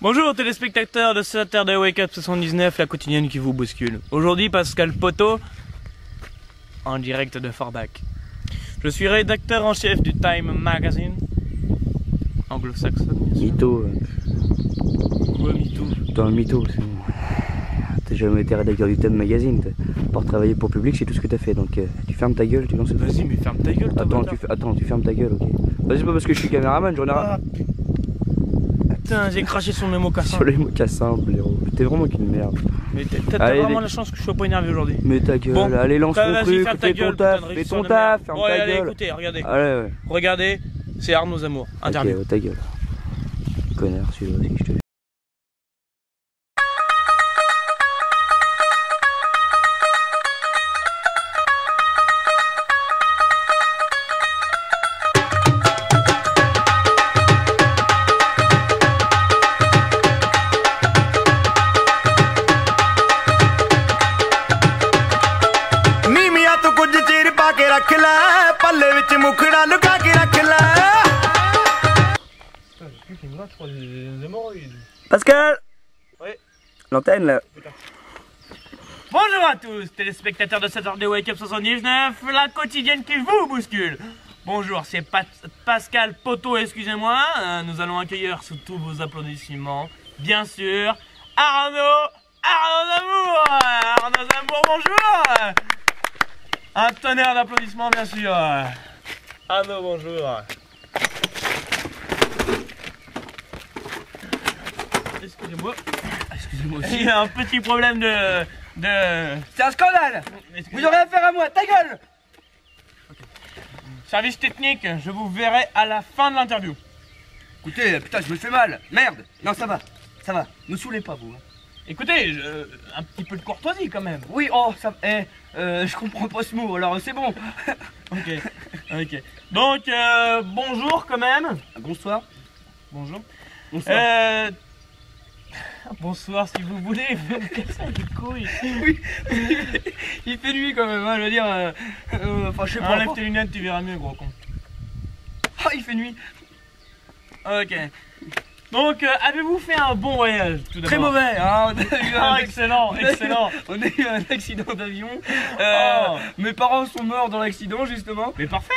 Bonjour téléspectateurs de Saturday Wake Up 79, la quotidienne qui vous bouscule. Aujourd'hui Pascal Poteau, en direct de Forbach. Je suis rédacteur en chef du Time Magazine, anglo-saxonne. Mytho. Quoi mytho? T'es un mytho. T'as jamais été rédacteur du Time Magazine. Pour travailler pour Public, c'est tout ce que t'as fait. Donc tu fermes ta gueule, tu lances le... Vas-y mais ferme ta gueule. Attends, tu fermes ta gueule, ok. Vas-y, pas parce que je suis caméraman, j'en ai rien. Putain, j'ai craché sur mes mocassins. Sur les mocassins, blaireau. T'es vraiment qu'une merde. Mais t'as vraiment la chance que je sois pas énervé aujourd'hui. Mais ta gueule, bon, allez lance ton truc, fais ton taf, ferme ta allez, gueule. Écoutez, regardez. Allez, ouais. Regardez, c'est Arnaud Zamour, interview. Ok, ta gueule. Connard, celui-là aussi, je te... Pascal! Oui. L'antenne là. Bonjour à tous, téléspectateurs de Saturday Wake Up 79, la quotidienne qui vous bouscule. Bonjour, c'est Pascal Poteau, excusez-moi. Nous allons accueillir sous tous vos applaudissements, bien sûr, Arnaud Zamour. Arnaud Zamour, bonjour. Un tonnerre d'applaudissements, bien sûr. Arnaud, bonjour. Excusez-moi. Excusez-moi aussi. Il y a un petit problème de... C'est un scandale. Vous aurez affaire à moi, ta gueule. Okay. Service technique, je vous verrai à la fin de l'interview. Écoutez, putain, je me fais mal. Merde. Non, ça va. Me saoulez pas, vous. Écoutez, un petit peu de courtoisie quand même. Oui, oh, ça... je comprends pas ce mot, alors c'est bon. Ok. Donc, bonjour quand même. Bonsoir. Bonjour. Bonsoir. Bonsoir si vous voulez, vous me cassez les couilles. Oui, il fait nuit quand même, hein, je veux dire, enfin je sais pas. Enlève tes lunettes, tu verras mieux, gros con. Ah, il fait nuit. Ok. Donc, avez-vous fait un bon voyage tout d'abord? Très mauvais, hein. Excellent. On a eu un accident d'avion. Oh. Mes parents sont morts dans l'accident, justement. Mais parfait.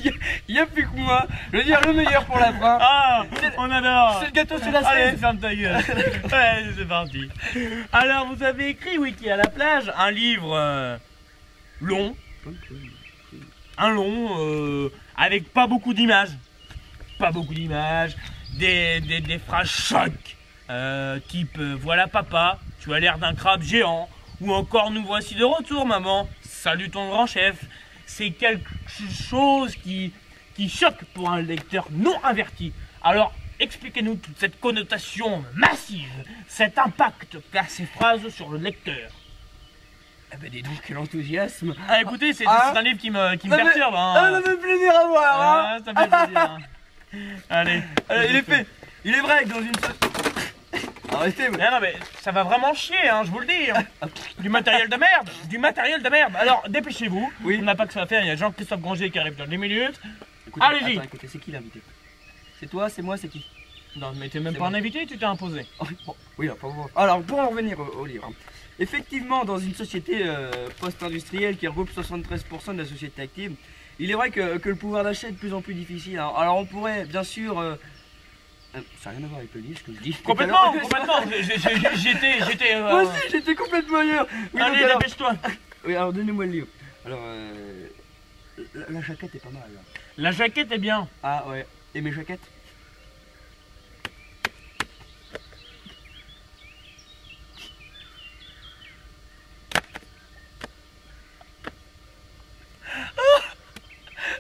Il n'y a plus que moi. Je veux dire, le meilleur pour la fin. Ah, on adore. C'est le gâteau sur la Allez, scène. ferme ta gueule. Ouais, c'est parti. Alors, vous avez écrit Wiki à la plage, un livre long. Un long, avec pas beaucoup d'images. Des phrases choc, type voilà papa, tu as l'air d'un crabe géant, ou encore nous voici de retour maman, salut ton grand chef. C'est quelque chose qui choque pour un lecteur non averti. Alors expliquez-nous toute cette connotation massive, cet impact qu'a ces phrases sur le lecteur. Eh ben dis donc, quel enthousiasme. Ah écoutez, c'est un livre qui me perturbe. Ça me fait plaisir à voir, hein. Ça me fait plaisir. Allez, il est vrai que dans une... Arrêtez, mais... Non mais ça va vraiment chier, hein, je vous le dis. Du matériel de merde. Alors dépêchez-vous. Oui. On n'a pas que ça à faire. Il y a Jean-Christophe Granger qui arrive dans 10 minutes. Allez-y. Écoutez, c'est qui l'invité? C'est toi, c'est moi, c'est qui? Non mais t'es même pas un invité, tu t'es imposé. Oh, bon, oui, alors pour en revenir au livre, hein. Effectivement, dans une société post-industrielle qui regroupe 73% de la société active, il est vrai que le pouvoir d'achat est de plus en plus difficile. Alors on pourrait, bien sûr... ça n'a rien à voir avec le livre, ce que je dis. Complètement. J'étais... Moi aussi, j'étais complètement ailleurs. Oui, allez, dépêche-toi. Oui, alors donnez-moi le livre. Alors, la jaquette est pas mal, là. La jaquette est bien. Ah ouais, et mes jaquettes?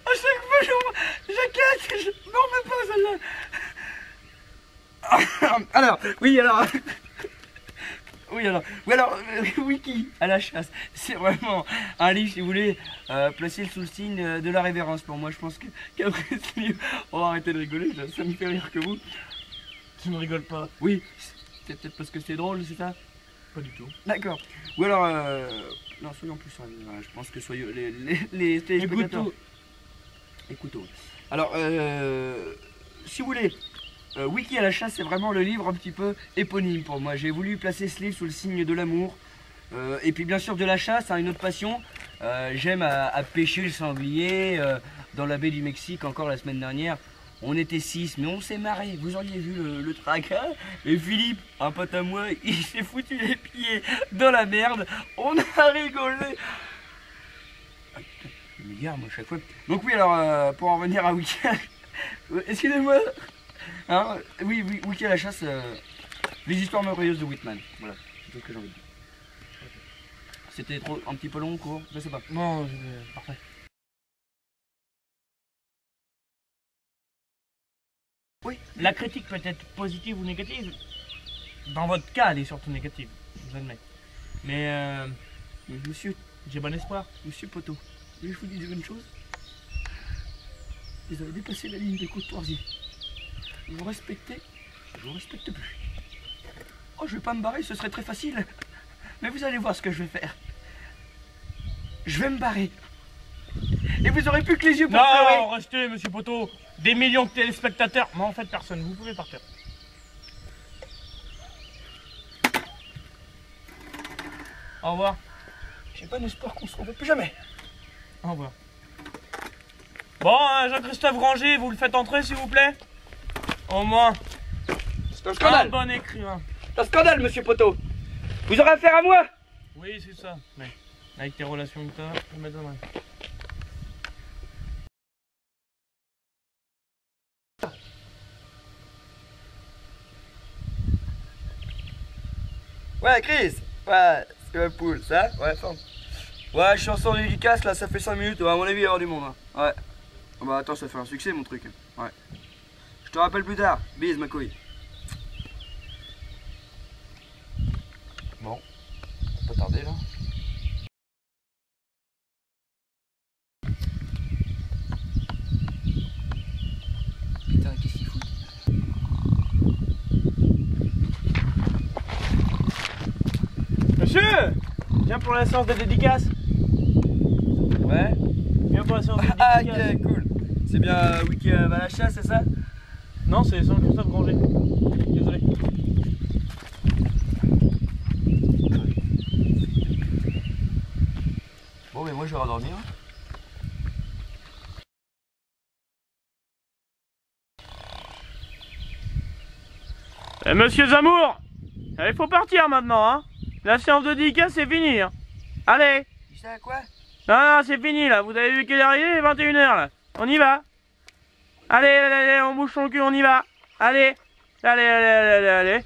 À chaque fois, je jaquette, je m'en remets pas celle-là. Alors, Wiki à la chasse, c'est vraiment un livre, si vous voulez, placé sous le signe de la révérence pour moi. Je pense qu'après ce livre, on va arrêter de rigoler, ça me fait rire que vous. Tu ne rigoles pas. Oui, c'est peut-être parce que c'est drôle, c'est ça? Pas du tout. D'accord. Ou alors, non, soyons plus sérieux, je pense que les téléspectateurs... Les couteaux. Alors, si vous voulez, Wiki à la chasse, c'est vraiment le livre un petit peu éponyme pour moi. J'ai voulu placer ce livre sous le signe de l'amour. Et puis bien sûr de la chasse, hein, une autre passion. J'aime à pêcher le sanglier dans la baie du Mexique encore la semaine dernière. On était 6, mais on s'est marré. Vous auriez vu le tracas. Et Philippe, un pote à moi, il s'est foutu les pieds dans la merde. On a rigolé. Je me gare, moi, à chaque fois. Donc oui, alors, pour en revenir à Wiki... Excusez-moi. Hein, oui, Wiki à la chasse, les histoires merveilleuses de Whitman. Voilà, c'est tout ce que j'ai envie de dire. C'était un petit peu long, court, je sais pas. Non, parfait. Oui. La critique peut être positive ou négative. Dans votre cas, elle est surtout négative, je admets. Mais Monsieur, j'ai bon espoir. Monsieur Poteau, je vous dire une chose. Vous avez dépassé la ligne de courtoisie. Vous respectez, je vous respecte plus. Oh, je vais pas me barrer, ce serait très facile. Mais vous allez voir ce que je vais faire. Je vais me barrer. Et vous aurez plus que les yeux pour pleurer. Non, restez, monsieur Poteau. Des millions de téléspectateurs. Non, en fait, personne. Vous pouvez partir. Au revoir. J'ai bon espoir qu'on se revoit plus jamais. Au revoir. Bon, Jean-Christophe Ranger, vous le faites entrer, s'il vous plaît. Au moins. C'est un Un scandale. bon écrivain. C'est un scandale, monsieur Poteau. Vous aurez affaire à moi. Oui, c'est ça. Mais avec tes relations que t'as, je m'étonnerais. Ouais, Chris. Ouais, c'est ma poule, ça. Ouais, forme. Ouais, je suis en sort dédicace là, ça fait 5 minutes. Ouais, à mon avis, il y aura du monde. Hein. Ouais. Oh, bah attends, ça fait un succès mon truc. Ouais. Je te rappelle plus tard. Bise, ma couille. Bon, pas tarder là. Putain, qu'est-ce qu'il fout? Monsieur, viens pour la séance de dédicace. Ouais. Viens pour la séance de Ah, dédicace. ok, cool. C'est bien Wiki à la chasse, c'est ça? Non, c'est Jean-Christophe Granger. Désolé. Bon, mais moi je vais redormir. Monsieur Zamour, il faut partir maintenant, hein. La séance de dédicace, c'est fini. Hein. Allez. Tu sais quoi? Non, c'est fini là. Vous avez vu quelle heure il est? 21 h là. On y va. Allez, on bouge son cul, on y va. Allez. Allez.